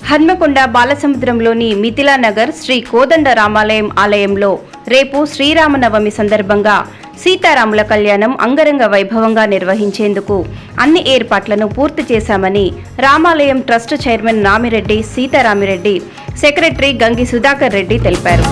హన్మకొండ బాలసముద్రంలోని మిథిలానగర్ శ్రీ కోదండ రామాలయం ఆలయంలో రేపు శ్రీరామనవమి సందర్భంగా సీతారాముల కళ్యాణం అంగరంగ వైభవంగా నిర్వహించేందుకు అన్ని ఏర్పాట్లను పూర్తి చేశామని రామాలయం trust chairman Ramireddy Sitaramireddy, secretary Gangi Sudhakar Reddy తెలిపారు.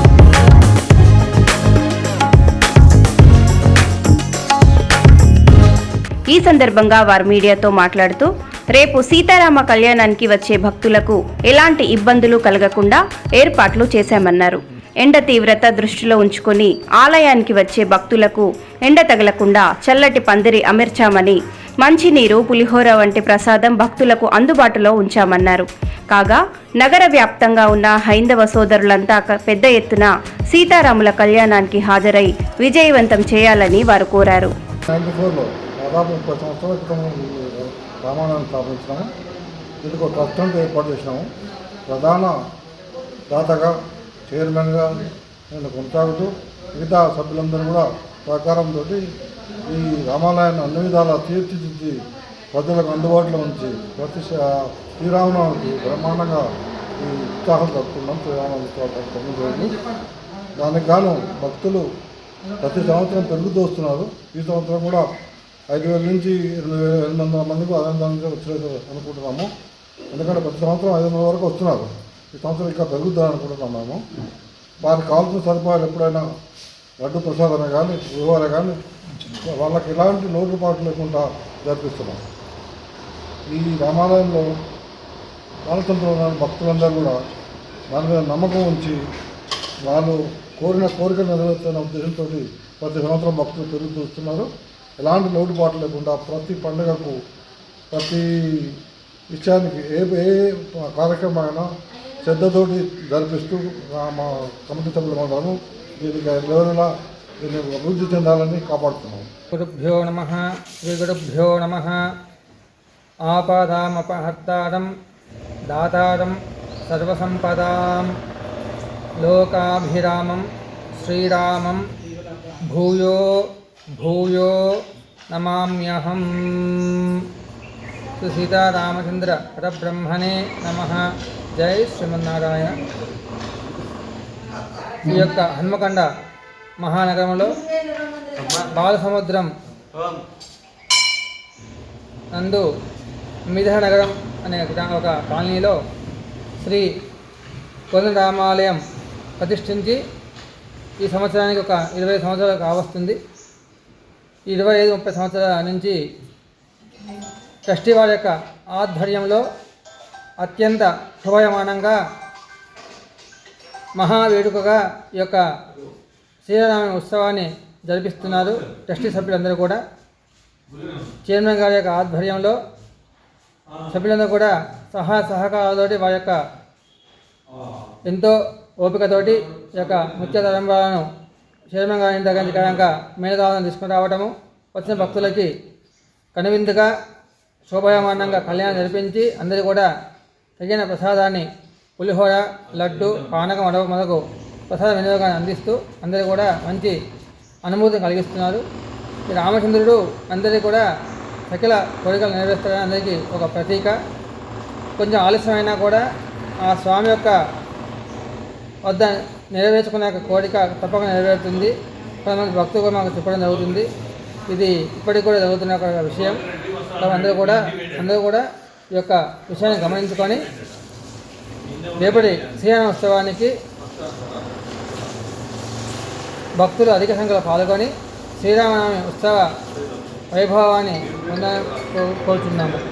ఈ సందర్భంగా వారు మీడియాతో మాట్లాడుతూ రేపు సీతారామ కళ్యాణానికి వచ్చే భక్తులకు ఎలాంటి ఇబ్బందులు కలగకుండా ఏర్పాట్లు చేశామన్నారు. ఎండ తీవ్రత దృష్టిలో ఉంచుకొని ఆలయానికి వచ్చే భక్తులకు ఎండ తగలకుండా చల్లటి పందిరి అమర్చామని, మంచినీరు, పులిహోర వంటి ప్రసాదం భక్తులకు అందుబాటులో ఉంచామన్నారు. కాగా నగర వ్యాప్తంగా ఉన్న హైందవ సోదరులంతా పెద్ద ఎత్తున సీతారాముల కళ్యాణానికి హాజరై విజయవంతం చేయాలని వారు కోరారు. దాదాపు 30 సంవత్సరాల క్రితం రామాలయాన్ని స్థాపించినాము. ఇందుకు ట్రస్ట్ అంతా ఏర్పాటు చేసినాము. ప్రధాన దాతగా చైర్మన్గా నేను కొనసాగుతూ మిగతా సభ్యులందరూ కూడా సహకారంతో ఈ రామాలయాన్ని అన్ని విధాలా తీర్చిదిద్ది ప్రజలకు అందుబాటులో ఉంచి ప్రతి శ్రీరామనవమికి బ్రహ్మాండంగా ఈ ఉత్సాహం జరుపుకున్నాం. శ్రీరామనవమి 9 రోజులు. దానికి గాను భక్తులు ప్రతి సంవత్సరం పెరుగుతూ వస్తున్నారు. ఈ సంవత్సరం కూడా 5,000 నుంచి 8,800 మందికి అదనంగా వచ్చేది అనుకుంటున్నాము. ఎందుకంటే ప్రతి సంవత్సరం 500 వరకు వస్తున్నారు. ఈ సంవత్సరం ఇంకా పెరుగుతుందని అనుకుంటున్నాము మేము. వారికి కావాల్సిన సదుపాయాలు ఎప్పుడైనా లడ్డు ప్రసాదమే కానీ, పులిహోర కానీ వాళ్ళకి ఎలాంటి లోటుపాటు లేకుండా జరిపిస్తున్నాం. ఈ రామాలయంలో బాలసముద్రంలో భక్తులందరూ కూడా దాని మీద నమ్మకం ఉంచి వాళ్ళు కోరిక నెరవేర్చుకున్న ఉద్దేశంతో ప్రతి సంవత్సరం భక్తులు పెరుగుతూ వస్తున్నారు. ఎలాంటి లోటుపాటు లేకుండా ప్రతి పండుగకు, ప్రతి విషయానికి ఏ కార్యక్రమమైనా శ్రద్ధతోటి జరిపిస్తూ మా కమిటీ సభ్యులు మాత్రము దీనికి ఎవరైనా దీన్ని అభివృద్ధి చెందాలని కాపాడుతున్నాం. గురుభ్యో నమః. శ్రీ గురుభ్యో నమః. ఆపదామపహర్తారం దాతారం సర్వసంపదాం లోకాభిరామం శ్రీరామం భూయో భూయో నమామ్యహం. శ్రీ సీతారామచంద్ర పరబ్రహ్మణే నమః. జై శ్రీమన్నారాయణ. ఈ యొక్క హన్మకొండ మహానగరంలో బాలసముద్రం నందు మిథిలానగరం అనే ఒక కాలనీలో శ్రీ కోదండ రామాలయం ప్రతిష్ఠించి ఈ సంవత్సరానికి ఒక 20 సంవత్సరాలు కావస్తుంది. 25-30 సంవత్సరాల నుంచి ట్రస్టీ వారి యొక్క ఆధ్వర్యంలో అత్యంత శోభాయమానంగా మహావేడుకగా ఈ యొక్క శ్రీరామ ఉత్సవాన్ని జరిపిస్తున్నారు. ట్రస్టీ సభ్యులందరూ కూడా చైర్మన్ గారి యొక్క ఆధ్వర్యంలో సభ్యులందరూ కూడా సహాయ సహకారాలతోటి వారి యొక్క ఎంతో ఓపికతోటి ఈ యొక్క ముఖ్య తరంబాలను చైర్మన్ గారి దగ్గర మేళదాలను తీసుకుని రావడము, వచ్చిన భక్తులకి కనువిందుగా శోభాయమానంగా కళ్యాణం జరిపించి అందరూ కూడా తగిన ప్రసాదాన్ని పులిహోర, లడ్డు, పానకం మొదలగు ప్రసాద వినియోగాన్ని అందిస్తూ అందరూ కూడా మంచి అనుభూతిని కలిగిస్తున్నారు. ఈ రామచంద్రుడు అందరికీ కూడా సకల కోరికలు నెరవేరుస్తారని అందరికీ ఒక ప్రతీక. కొంచెం ఆలస్యమైనా కూడా ఆ స్వామి యొక్క వద్ద నెరవేర్చుకునే కోరిక తప్పక నెరవేరుతుంది. కొంతమంది భక్తులు మాకు చెప్పడం జరుగుతుంది. ఇది ఇప్పటికి కూడా జరుగుతున్న ఒక విషయం. అందరూ కూడా ఈ యొక్క విషయాన్ని గమనించుకొని రేపటి శ్రీరామ ఉత్సవానికి భక్తులు అధిక సంఖ్యలో పాల్గొని శ్రీరామనవమి ఉత్సవ వైభవాన్ని పొందాలని కోరుతున్నాము.